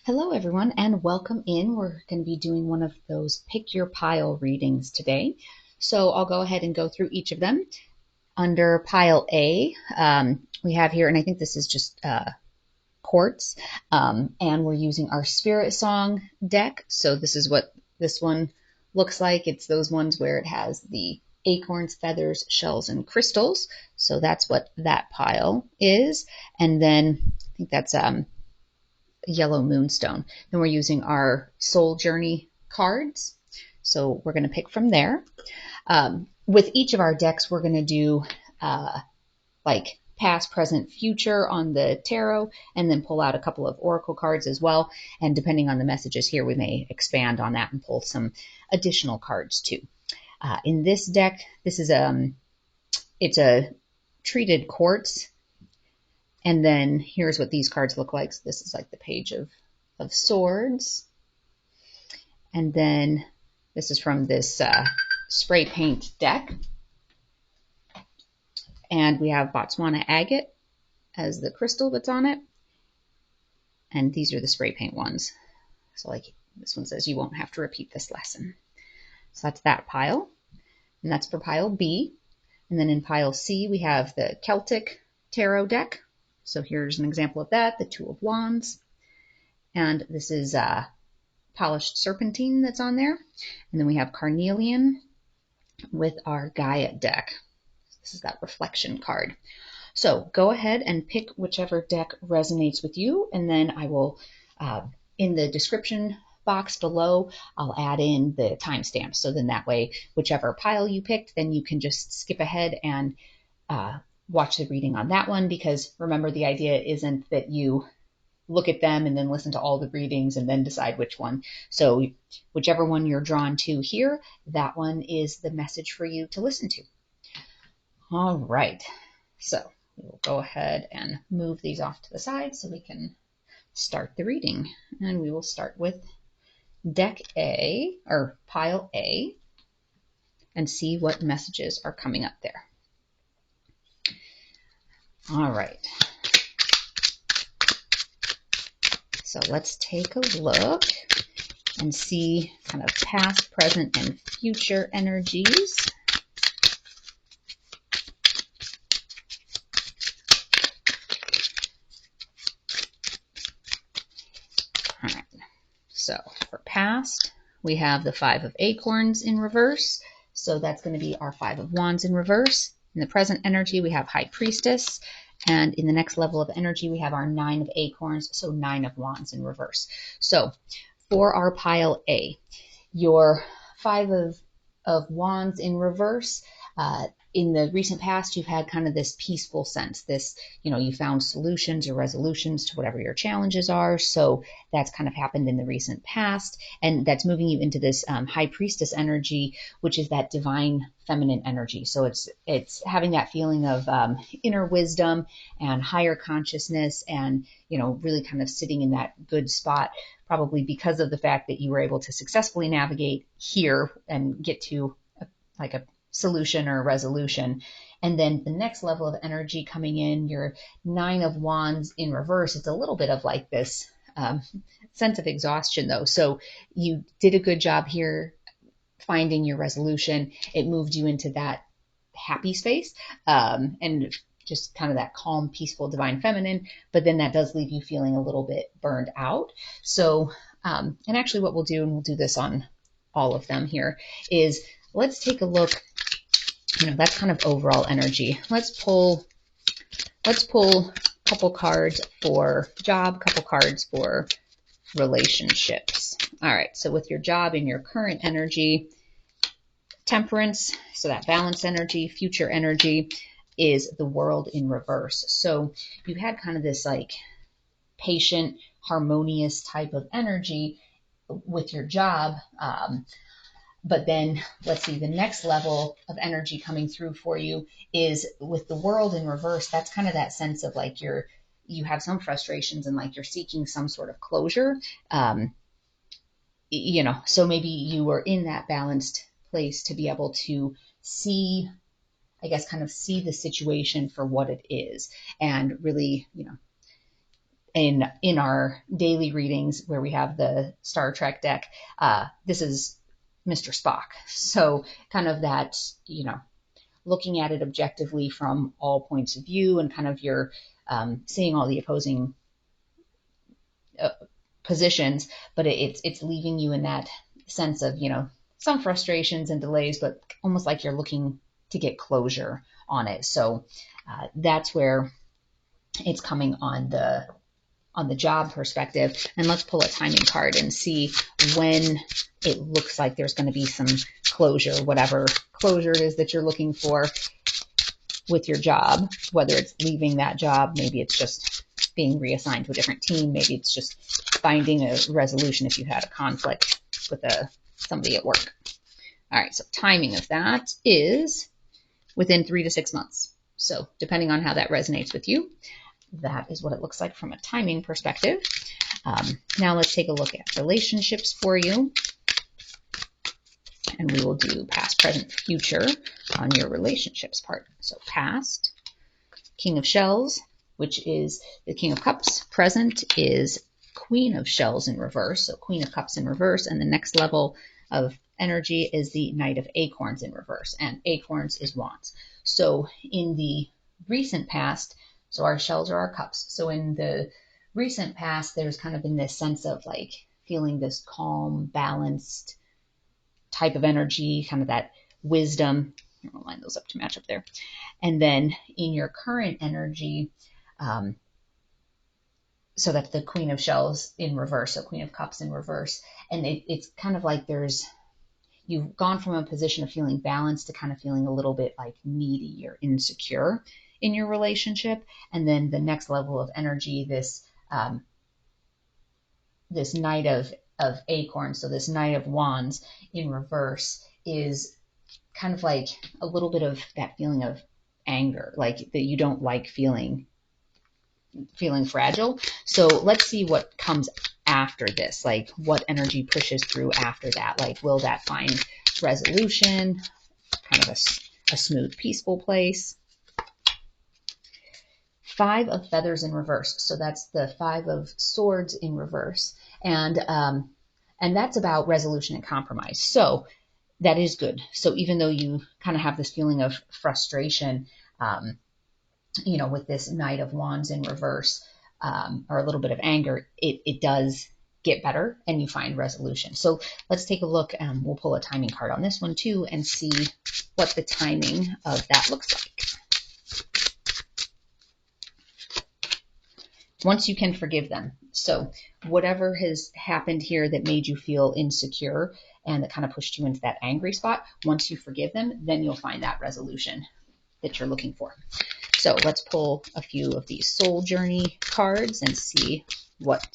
Hello, everyone, and welcome in. We're going to be doing one of those pick your pile readings today. So I'll go ahead and go through each of them. Under pile A, we have here, and I think this is just quartz, and we're using our Spirit Song deck. So this is what this one looks like. It's those ones where it has the acorns, feathers, shells, and crystals. So that's what that pile is. And then I think that's yellow moonstone. Then we're using our soul journey cards. So we're going to pick from there. With each of our decks, we're going to do like past, present, future on the tarot, and then pull out a couple of oracle cards as well. And depending on the messages here, we may expand on that and pull some additional cards too. In this deck, this is it's a treated quartz. And then here's what these cards look like. So this is like the Page of Swords. And then this is from this spray paint deck. And we have Botswana agate as the crystal that's on it. And these are the spray paint ones. So like this one says you won't have to repeat this lesson. So that's that pile. And that's for pile B. And then in pile C, we have the Celtic tarot deck. So here's an example of that, the Two of Wands. And this is polished serpentine that's on there. And then we have carnelian with our Gaia deck. This is that reflection card. So go ahead and pick whichever deck resonates with you. And then I will, in the description box below, I'll add in the timestamps. So then that way, whichever pile you picked, then you can just skip ahead and watch the reading on that one, because remember, the idea isn't that you look at them and then listen to all the readings and then decide which one. So whichever one you're drawn to here, that one is the message for you to listen to. All right, so we'll go ahead and move these off to the side so we can start the reading. And we will start with deck A, or pile A, and see what messages are coming up there. All right. So let's take a look and see kind of past, present, and future energies. All right. So for past, we have the Five of Acorns in reverse. So that's going to be our Five of Wands in reverse. In the present energy, we have High Priestess. And in the next level of energy, we have our Nine of Acorns, so Nine of Wands in reverse. So for our pile A, your Five of Wands in reverse, in the recent past, you've had kind of this peaceful sense, this, you found solutions or resolutions to whatever your challenges are. So that's kind of happened in the recent past. And that's moving you into this High Priestess energy, which is that divine feminine energy. So it's having that feeling of inner wisdom and higher consciousnness, and, really kind of sitting in that good spot, probably because of the fact that you were able to successfully navigate here and get to a solution or resolution. And then the next level of energy coming in, your Nine of Wands in reverse, it's a little bit of like this sense of exhaustion though. So you did a good job here finding your resolution. It moved you into that happy space, and just kind of that calm, peaceful, divine feminine. But then that does leave you feeling a little bit burned out. So, and actually what we'll do, and we'll do this on all of them here, is let's take a look. That's kind of overall energy. Let's pull a couple cards for job, couple cards for relationships. All right, so with your job in your current energy, Temperance, so that balance energy, future energy is the World in reverse. So you had kind of this like patient, harmonious type of energy with your job. But then let's see, the next level of energy coming through for you is with the World in reverse. That's kind of that sense of like you have some frustrations and like you're seeking some sort of closure. So maybe you were in that balanced place to be able to see, kind of see the situation for what it is, and really, in our daily readings where we have the Star Trek deck, this is Mr. Spock. So kind of that, looking at it objectively from all points of view and kind of your seeing all the opposing positions, but it's leaving you in that sense of, some frustrations and delays, but almost like you're looking to get closure on it. So that's where it's coming on the job perspective. And let's pull a timing card and see when it looks like there's going to be some closure, whatever closure it is that you're looking for with your job, whether it's leaving that job, maybe it's just being reassigned to a different team, maybe it's just finding a resolution if you had a conflict with somebody at work. All right, so timing of that is within 3 to 6 months. So depending on how that resonates with you, that is what it looks like from a timing perspective. Now let's take a look at relationships for you. And we will do past, present, future on your relationships part. So past, King of Shells, which is the King of Cups. Present is Queen of Shells in reverse, so Queen of Cups in reverse. And the next level of energy is the Knight of Acorns in reverse. And Acorns is Wands. So in the recent past, so our shells are our cups. So in the recent past, there's kind of been this sense of like feeling this calm, balanced type of energy, kind of that wisdom. I'll line those up to match up there. And then in your current energy, so that's the Queen of Shells in reverse, so Queen of Cups in reverse. And it's kind of like you've gone from a position of feeling balanced to kind of feeling a little bit like needy or insecure in your relationship. And then the next level of energy, this Knight of Acorns, so this Knight of Wands in reverse, is kind of like a little bit of that feeling of anger, like that you don't like feeling fragile. So let's see what comes after this, like what energy pushes through after that. Like, will that find resolution, kind of a smooth, peaceful place? Five of Feathers in reverse. So that's the Five of Swords in reverse. And that's about resolution and compromise. So that is good. So even though you kind of have this feeling of frustration, with this Knight of Wands in reverse, or a little bit of anger, it does get better and you find resolution. So let's take a look. We'll pull a timing card on this one too and see what the timing of that looks like. Once you can forgive them. So whatever has happened here that made you feel insecure and that kind of pushed you into that angry spot, once you forgive them, then you'll find that resolution that you're looking for. So let's pull a few of these soul journey cards and see what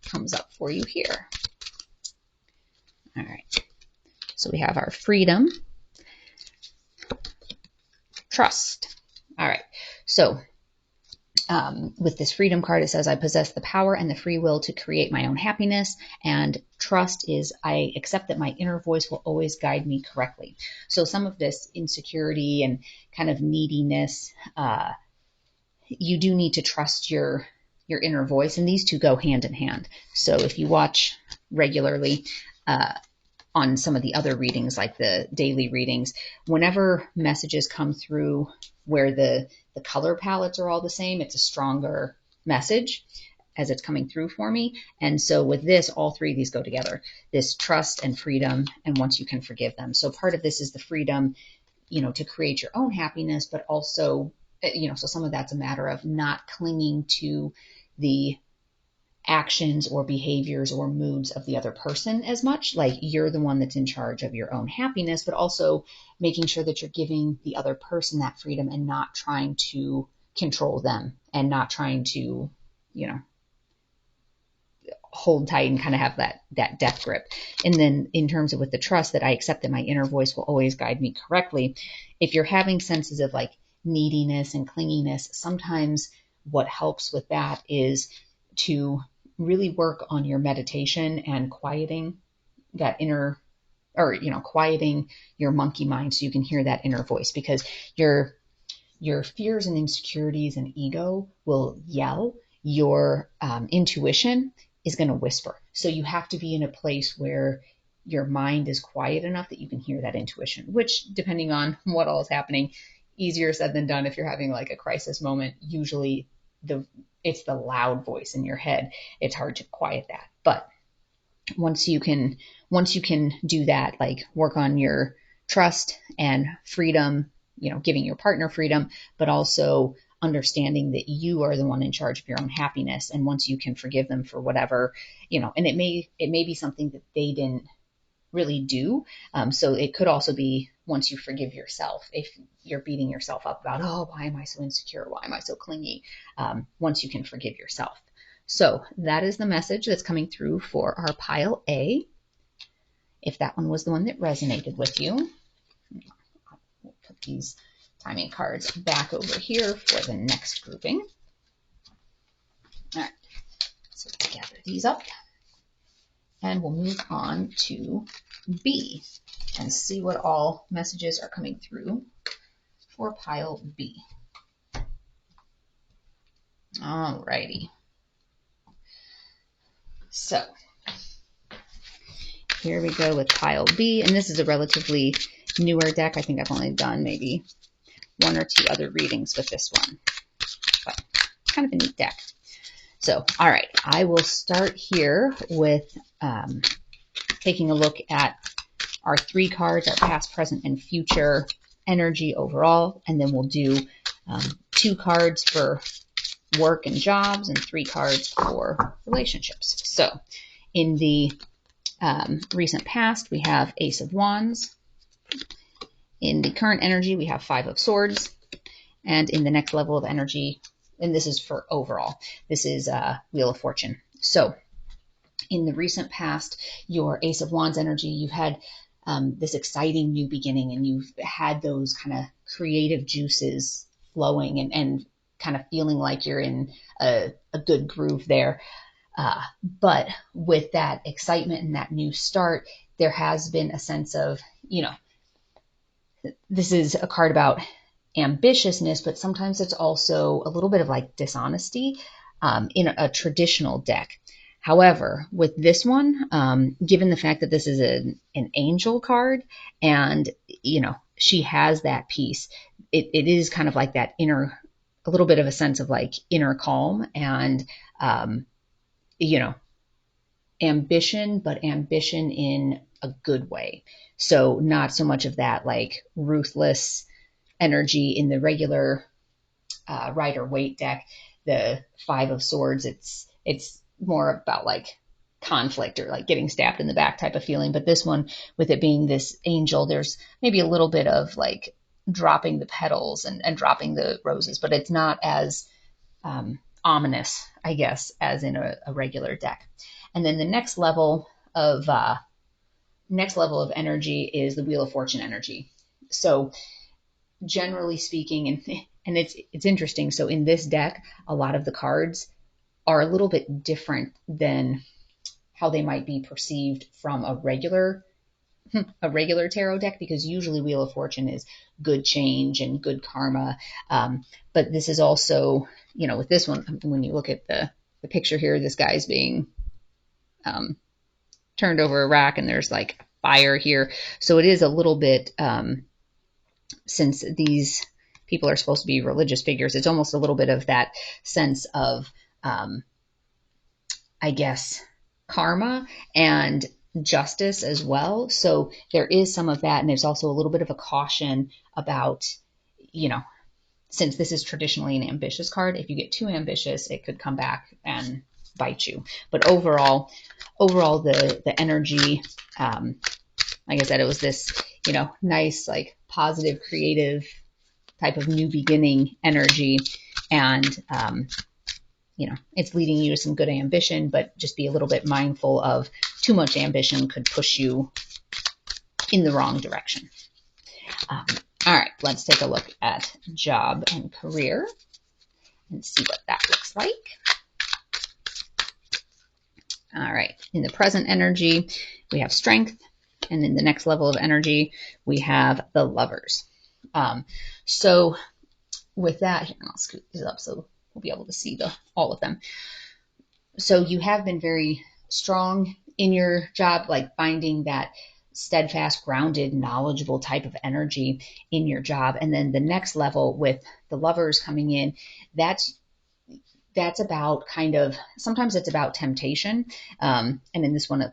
comes up for you here. All right. So we have our freedom, trust. All right. So with this freedom card, it says, I possess the power and the free will to create my own happiness. And trust is, I accept that my inner voice will always guide me correctly. So some of this insecurity and kind of neediness, you do need to trust your inner voice, and these two go hand in hand. So if you watch regularly on some of the other readings, like the daily readings, whenever messages come through where the color palettes are all the same, it's a stronger message as it's coming through for me. And so with this, all three of these go together, this trust and freedom, and once you can forgive them. So part of this is the freedom, to create your own happiness, but also, so some of that's a matter of not clinging to the actions or behaviors or moods of the other person as much. Like, you're the one that's in charge of your own happiness, but also making sure that you're giving the other person that freedom and not trying to control them and not trying to, hold tight and kind of have that death grip. And then in terms of with the trust, that I accept that my inner voice will always guide me correctly. If you're having senses of like neediness and clinginess, sometimes what helps with that is to really work on your meditation and quieting that inner, or, quieting your monkey mind so you can hear that inner voice, because your fears and insecurities and ego will yell your intuition is going to whisper. So you have to be in a place where your mind is quiet enough that you can hear that intuition, which, depending on what all is happening, easier said than done. If you're having like a crisis moment, usually it's the loud voice in your head. It's hard to quiet that. But once you can do that, like work on your trust and freedom, giving your partner freedom, but also understanding that you are the one in charge of your own happiness. And once you can forgive them for whatever, and it may be something that they didn't really do. So it could also be once you forgive yourself, if you're beating yourself up about, oh, why am I so insecure? Why am I so clingy? Once you can forgive yourself. So that is the message that's coming through for our pile A. If that one was the one that resonated with you, we'll put these timing cards back over here for the next grouping. All right, so let's gather these up and we'll move on to B and see what all messages are coming through for pile B. All righty. So here we go with pile B, and this is a relatively newer deck. I think I've only done maybe 1 or 2 other readings with this one, but kind of a neat deck. So, all right, I will start here with taking a look at our 3 cards, our past, present, and future energy overall, and then we'll do 2 cards for work and jobs and 3 cards for relationships. So in the recent past, we have Ace of Wands. In the current energy, we have 5 of Swords. And in the next level of energy, and this is for overall, this is Wheel of Fortune. So in the recent past, your Ace of Wands energy, you've had this exciting new beginning, and you've had those kind of creative juices flowing and kind of feeling like you're in a good groove there. But with that excitement and that new start, there has been a sense of, this is a card about ambitiousness, but sometimes it's also a little bit of like dishonesty in a traditional deck. However, with this one, given the fact that this is an angel card and, she has that piece, it is kind of like that inner, a little bit of a sense of like inner calm and, ambition, but ambition in a good way. So not so much of that like ruthless energy in the regular Rider-Waite deck. The 5 of Swords, it's more about like conflict or like getting stabbed in the back type of feeling. But this one, with it being this angel, there's maybe a little bit of like dropping the petals and dropping the roses, but it's not as ominous, I guess, as in a regular deck. And then the next level of energy is the Wheel of Fortune energy. So generally speaking, and it's interesting. So in this deck, a lot of the cards are a little bit different than how they might be perceived from a regular tarot deck, because usually Wheel of Fortune is good change and good karma. But this is also, with this one, when you look at the picture here, this guy's being turned over a rack and there's like fire here. So it is a little bit, since these people are supposed to be religious figures, it's almost a little bit of that sense of, I guess, karma and justice as well. So there is some of that. And there's also a little bit of a caution about, since this is traditionally an ambitious card, if you get too ambitious, it could come back and bite you. But overall, the energy, like I said, it was this, nice, like positive, creative type of new beginning energy. And, it's leading you to some good ambition, but just be a little bit mindful of too much ambition could push you in the wrong direction. All right, let's take a look at job and career and see what that looks like. All right, in the present energy, we have strength. And in the next level of energy, we have the Lovers. So with that, here, I'll scoot this up so we'll be able to see all of them. So you have been very strong in your job, like finding that steadfast, grounded, knowledgeable type of energy in your job. And then the next level with the Lovers coming in, that's about kind of, sometimes it's about temptation. And in this one, it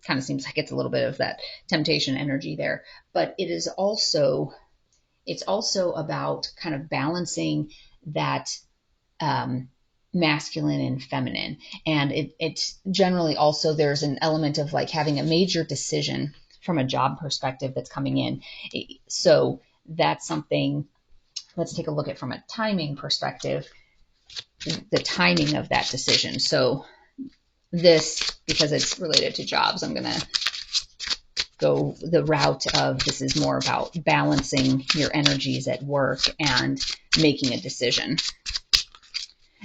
kind of seems like it's a little bit of that temptation energy there, but it's also about kind of balancing that masculine and feminine. And it's generally also, there's an element of like having a major decision from a job perspective that's coming in. So that's something, let's take a look at from a timing perspective, the timing of that decision. So this, because it's related to jobs, I'm going to go the route of, this is more about balancing your energies at work and making a decision.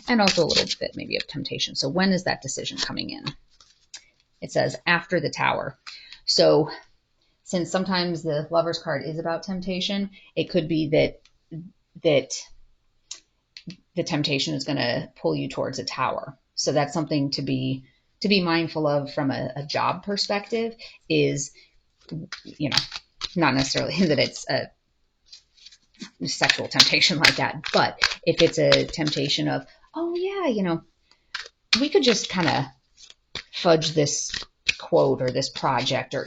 And also a little bit maybe of temptation. So when is that decision coming in? It says after the Tower. So since sometimes the Lovers card is about temptation, it could be that the temptation is going to pull you towards a tower. So that's something to be mindful of from a job perspective, is, not necessarily that it's a sexual temptation like that, but if it's a temptation of, oh yeah, we could just kind of fudge this quote or this project, or,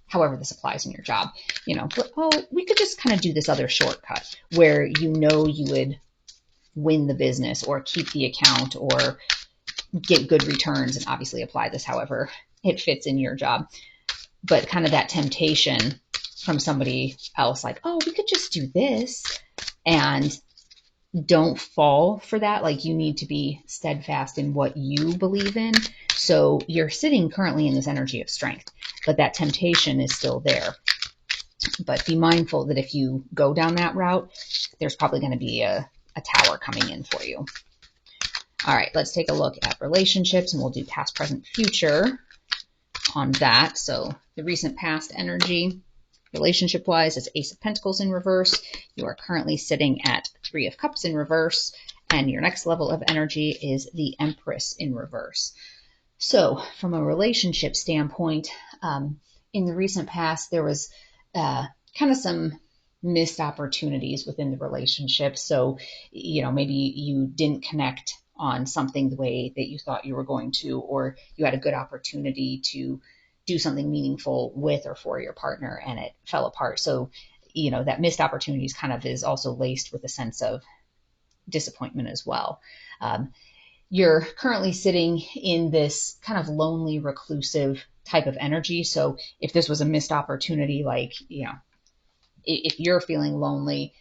however this applies in your job, but, oh, we could just kind of do this other shortcut where, you would win the business or keep the account or get good returns, and obviously apply this however it fits in your job. But kind of that temptation from somebody else, like, oh, we could just do this, and don't fall for that. Like, you need to be steadfast in what you believe in. So you're sitting currently in this energy of strength, but that temptation is still there. But be mindful that if you go down that route, there's probably going to be a tower coming in for you. All right, let's take a look at relationships, and we'll do past, present, future on that. So the recent past energy, relationship-wise, is Ace of Pentacles in reverse. You are currently sitting at 3 of Cups in reverse, and your next level of energy is the Empress in reverse. So from a relationship standpoint, in the recent past, there was kind of some missed opportunities within the relationship. So, maybe you didn't connect on something the way that you thought you were going to, or you had a good opportunity to do something meaningful with or for your partner and it fell apart. So, that missed opportunities kind of is also laced with a sense of disappointment as well. You're currently sitting in this kind of lonely, reclusive type of energy. So if this was a missed opportunity, like, if you're feeling lonely,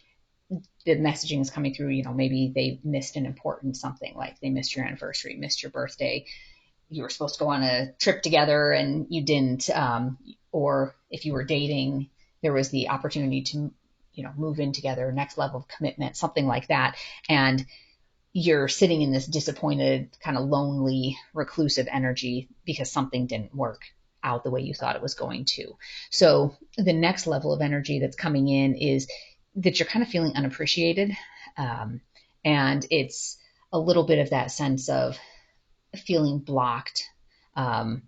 the messaging is coming through, maybe they missed an important something, like they missed your anniversary, missed your birthday. You were supposed to go on a trip together and you didn't. Or if you were dating, there was the opportunity to, move in together, next level of commitment, something like that. And you're sitting in this disappointed, kind of lonely, reclusive energy because something didn't work out the way you thought it was going to. So the next level of energy that's coming in is that you're kind of feeling unappreciated. And it's a little bit of that sense of feeling blocked, and,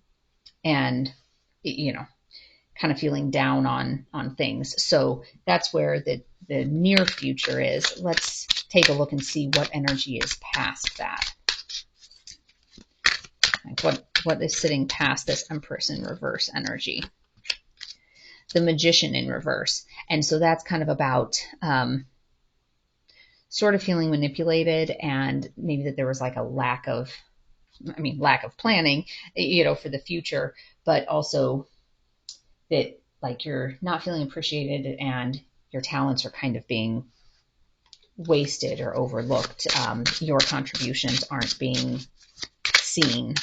kind of feeling down on things. So that's where the near future is. Let's take a look and see what energy is past that. Like what is sitting past this Empress in reverse energy? The Magician in reverse. And so that's kind of about sort of feeling manipulated, and maybe that there was like a lack of planning, for the future, but also that like you're not feeling appreciated and your talents are kind of being wasted or overlooked. Your contributions aren't being seen.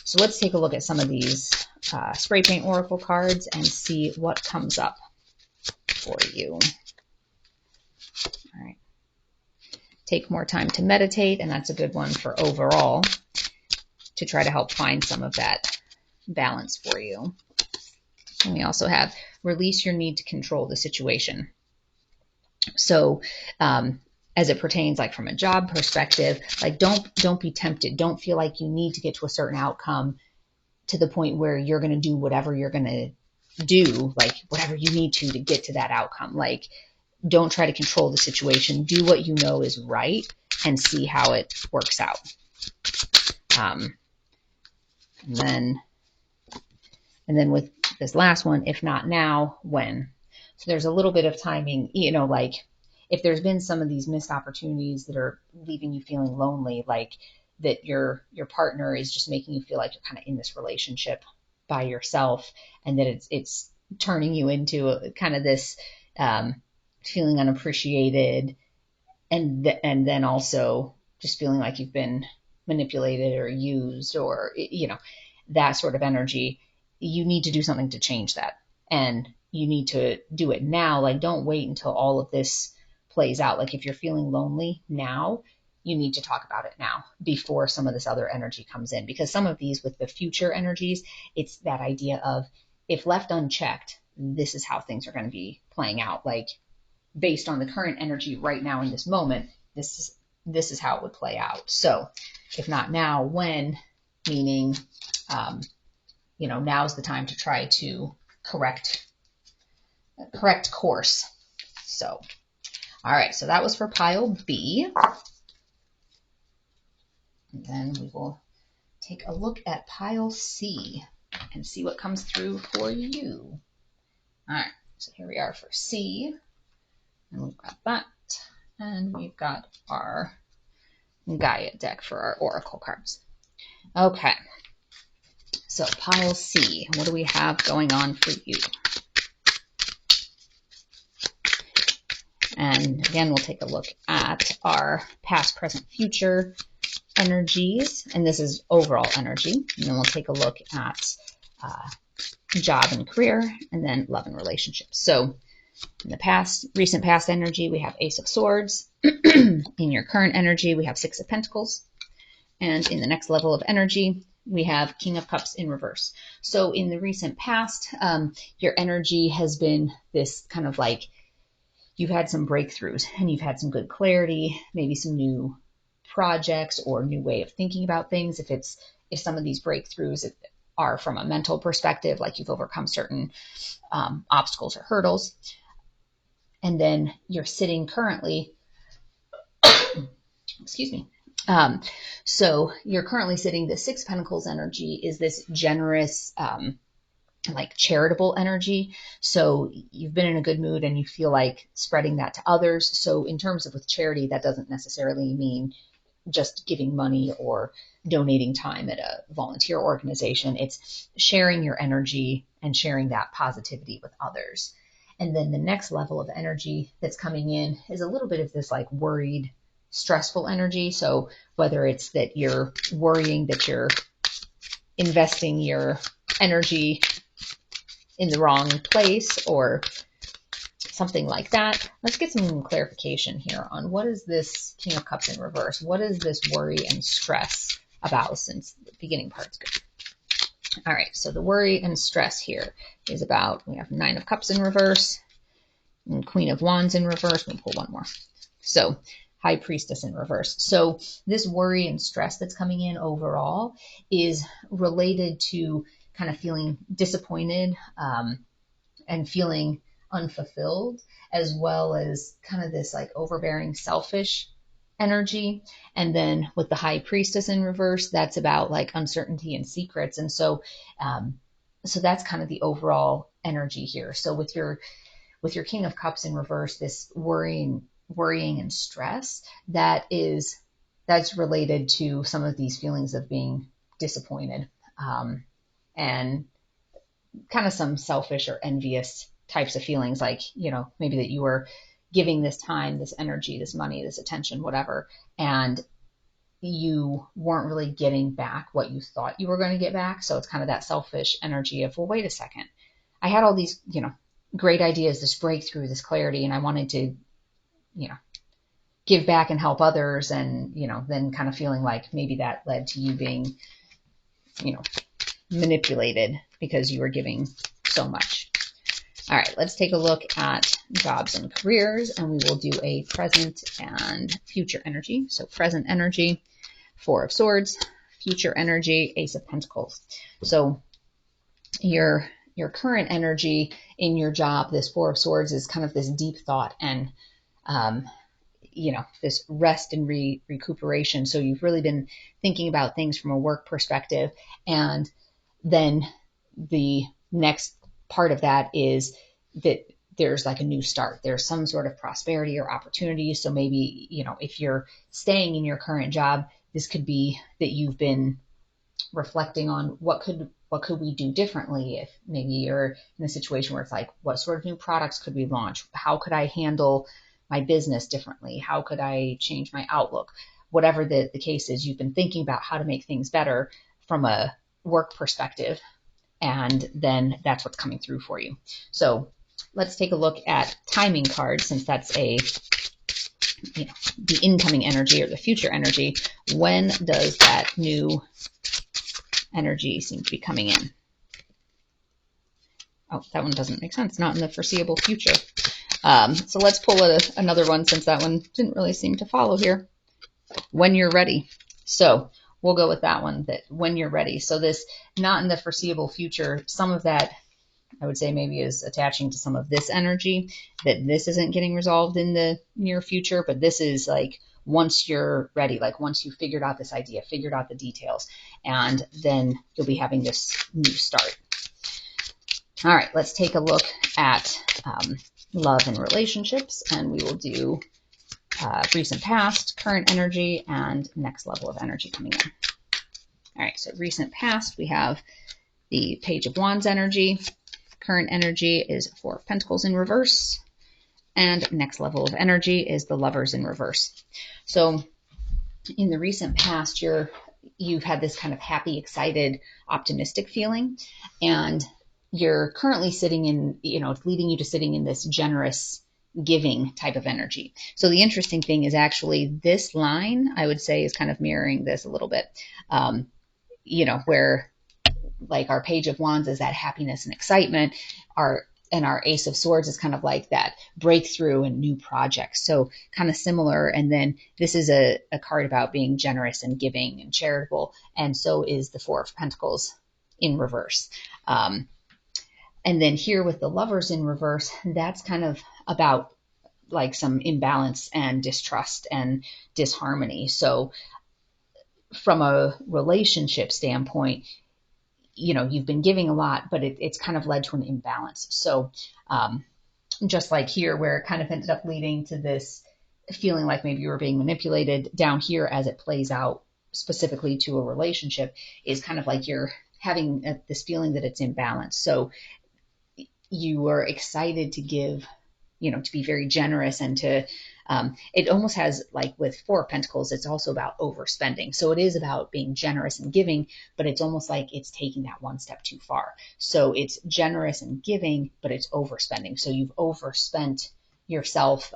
So let's take a look at some of these spray paint oracle cards and see what comes up for you. All right. Take more time to meditate, and that's a good one for overall, to try to help find some of that balance for you. And we also have release your need to control the situation. So as it pertains, like from a job perspective, like don't be tempted. Don't feel like you need to get to a certain outcome to the point where you're going to do whatever you're going to do, like whatever you need to get to that outcome. Like, don't try to control the situation. Do what you know is right and see how it works out. And then with this last one, if not now, when? So there's a little bit of timing, like if there's been some of these missed opportunities that are leaving you feeling lonely, like that your partner is just making you feel like you're kind of in this relationship by yourself, and that it's turning you into kind of this feeling unappreciated, and then also just feeling like you've been manipulated or used, or that sort of energy. You need to do something to change that, and you need to do it now. Like, don't wait until all of this plays out. Like, if you're feeling lonely now, you need to talk about it now before some of this other energy comes in, because some of these with the future energies, it's that idea of, if left unchecked, this is how things are going to be playing out. Like, based on the current energy right now in this moment, this is how it would play out. So if not now, when? Meaning, now's the time to try to correct course. So, all right, so that was for pile B. And then we will take a look at pile C and see what comes through for you. All right, so here we are for C. And we've got that. And we've got our Gaia deck for our oracle cards. Okay. So pile C, what do we have going on for you? And again, we'll take a look at our past, present, future energies. And this is overall energy. And then we'll take a look at job and career, and then love and relationships. So in the recent past energy, we have Ace of Swords. In your current energy, we have Six of Pentacles. And in the next level of energy, we have King of Cups in reverse. So in the recent past, your energy has been this kind of like, you've had some breakthroughs and you've had some good clarity, maybe some new projects or new way of thinking about things. If some of these breakthroughs are from a mental perspective, like you've overcome certain obstacles or hurdles. And then you're sitting currently, excuse me. So you're currently sitting, the Six of Pentacles energy is this generous, like charitable energy. So you've been in a good mood and you feel like spreading that to others. So in terms of with charity, that doesn't necessarily mean just giving money or donating time at a volunteer organization. It's sharing your energy and sharing that positivity with others. And then the next level of energy that's coming in is a little bit of this like worried, stressful energy. So whether it's that you're worrying that you're investing your energy in the wrong place or something like that. Let's get some clarification here on what is this King of Cups in reverse? What is this worry and stress about, since the beginning part's good? All right, so the worry and stress here is about, we have Nine of Cups in reverse and Queen of Wands in reverse. We'll pull one more. So High Priestess in reverse. So this worry and stress that's coming in overall is related to kind of feeling disappointed and feeling unfulfilled, as well as kind of this like overbearing, selfish energy. And then with the High Priestess in reverse, that's about like uncertainty and secrets. And so that's kind of the overall energy here. So with your King of Cups in reverse, this worrying and stress, that's related to some of these feelings of being disappointed, and kind of some selfish or envious types of feelings, like, maybe that you were giving this time, this energy, this money, this attention, whatever, and you weren't really getting back what you thought you were going to get back. So it's kind of that selfish energy of, well, wait a second, I had all these, great ideas, this breakthrough, this clarity, and I wanted to, give back and help others. And, then kind of feeling like maybe that led to you being, manipulated because you were giving so much. All right, let's take a look at jobs and careers, and we will do a present and future energy. So present energy, Four of Swords, future energy, Ace of Pentacles. So your current energy in your job, this Four of Swords, is kind of this deep thought and this rest and recuperation. So you've really been thinking about things from a work perspective, and then the next part of that is that there's like a new start. There's some sort of prosperity or opportunity. So maybe, if you're staying in your current job, this could be that you've been reflecting on what could we do differently. If maybe you're in a situation where it's like, what sort of new products could we launch? How could I handle my business differently? How could I change my outlook? Whatever the case is, you've been thinking about how to make things better from a work perspective, and then that's what's coming through for you. So let's take a look at timing cards, since that's the incoming energy or the future energy. When does that new energy seem to be coming in? Oh, that one doesn't make sense. Not in the foreseeable future. So let's pull another one, since that one didn't really seem to follow here. When you're ready. So we'll go with that one, that when you're ready. So this not in the foreseeable future, some of that I would say maybe is attaching to some of this energy, that this isn't getting resolved in the near future, but this is like once you're ready, like once you've figured out this idea, figured out the details, and then you'll be having this new start. All right, let's take a look at love and relationships, and we will do recent past, current energy, and next level of energy coming in. All right, so recent past, we have the Page of Wands energy. Current energy is Four of Pentacles in reverse. And next level of energy is the Lovers in reverse. So in the recent past, you've had this kind of happy, excited, optimistic feeling. And you're currently sitting in, it's leading you to sitting in this generous, giving type of energy. So the interesting thing is actually this line, I would say, is kind of mirroring this a little bit, where like our Page of Wands is that happiness and excitement, our Ace of Swords is kind of like that breakthrough and new projects. So kind of similar. And then this is a card about being generous and giving and charitable. And so is the Four of Pentacles in reverse. And then here with the Lovers in reverse, that's kind of about like some imbalance and distrust and disharmony. So from a relationship standpoint, you've been giving a lot, but it's kind of led to an imbalance. So just like here, where it kind of ended up leading to this feeling like maybe you were being manipulated, down here as it plays out specifically to a relationship is kind of like you're having this feeling that it's imbalanced. So you were excited to give, to be very generous, and to it almost has, like with Four of Pentacles, it's also about overspending. So it is about being generous and giving, but it's almost like it's taking that one step too far. So it's generous and giving, but it's overspending. So you've overspent yourself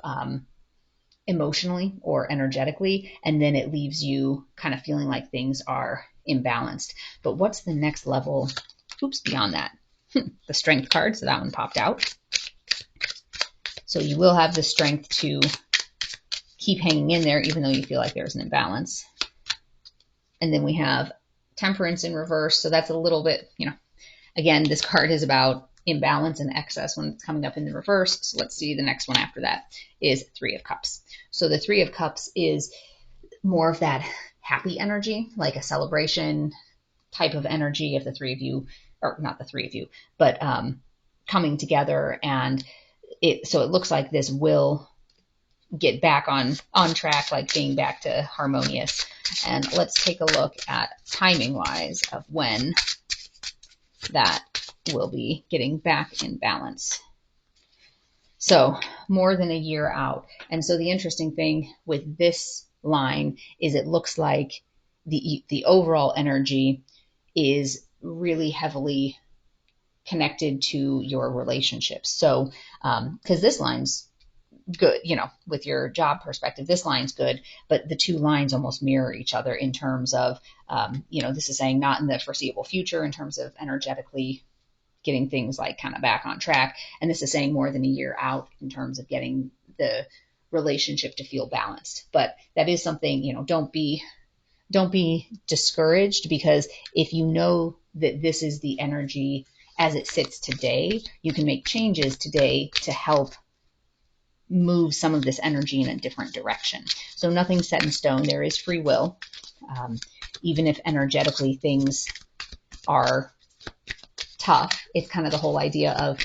emotionally or energetically, and then it leaves you kind of feeling like things are imbalanced. But what's the next level? Oops, beyond that. The Strength card, so that one popped out. So you will have the strength to keep hanging in there, even though you feel like there's an imbalance. And then we have Temperance in reverse. So that's a little bit, again, this card is about imbalance and excess when it's coming up in the reverse. So let's see, the next one after that is Three of Cups. So the Three of Cups is more of that happy energy, like a celebration type of energy of the three of you, or not the three of you, but coming together. And so it looks like this will get back on track, like being back to harmonious. And let's take a look at timing wise of when that will be getting back in balance. So more than a year out. And so the interesting thing with this line is it looks like the overall energy is really heavily connected to your relationships. So because this line's good, with your job perspective, this line's good, but the two lines almost mirror each other in terms of, this is saying not in the foreseeable future in terms of energetically getting things like kind of back on track. And this is saying more than a year out in terms of getting the relationship to feel balanced. But that is something, you know, don't be discouraged, because if you know that this is the energy as it sits today, you can make changes today to help move some of this energy in a different direction. So nothing's set in stone. There is free will. Even if energetically things are tough, it's kind of the whole idea of,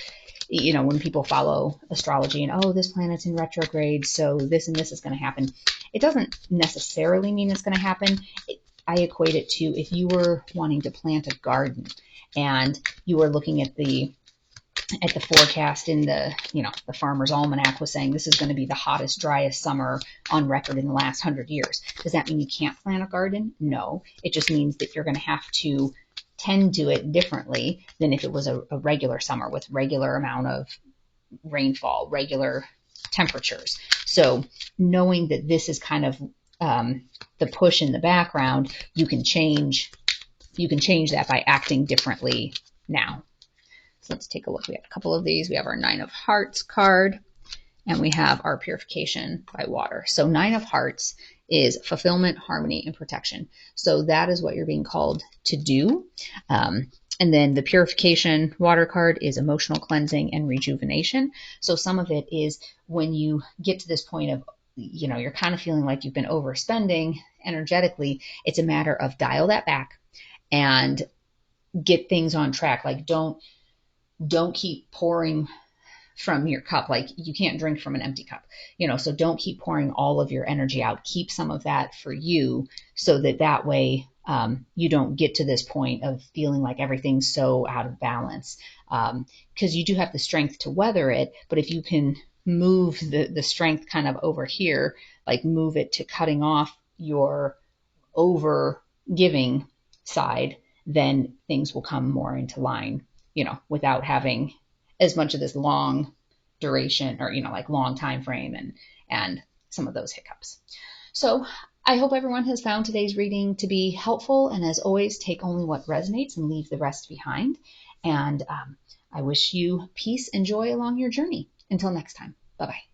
you know, when people follow astrology and, oh, this planet's in retrograde, so this and this is going to happen. It doesn't necessarily mean it's going to happen. I equate it to if you were wanting to plant a garden and you were looking at the forecast in the, you know, the Farmer's Almanac was saying this is going to be the hottest, driest summer on record in the last 100 years. Does that mean you can't plant a garden? No. It just means that you're going to have to tend to it differently than if it was a regular summer with regular amount of rainfall, regular temperatures. So knowing that this is kind of the push in the background, you can change that by acting differently now. So let's take a look. We have a couple of these. We have our 9 of Hearts card, and we have our Purification by Water. So 9 of Hearts is fulfillment, harmony, and protection. So that is what you're being called to do. And then the Purification Water card is emotional cleansing and rejuvenation. So some of it is when you get to this point of, you know, you're kind of feeling like you've been overspending energetically. It's a matter of dial that back and get things on track. Like don't keep pouring from your cup. Like you can't drink from an empty cup, you know, so don't keep pouring all of your energy out. Keep some of that for you so that way you don't get to this point of feeling like everything's so out of balance, because you do have the strength to weather it. But if you can move the strength kind of over here, like move it to cutting off your over giving side, then things will come more into line, you know, without having as much of this long duration or, you know, like long time frame and some of those hiccups. So I hope everyone has found today's reading to be helpful. And as always, take only what resonates and leave the rest behind. And I wish you peace and joy along your journey. Until next time. Bye-bye.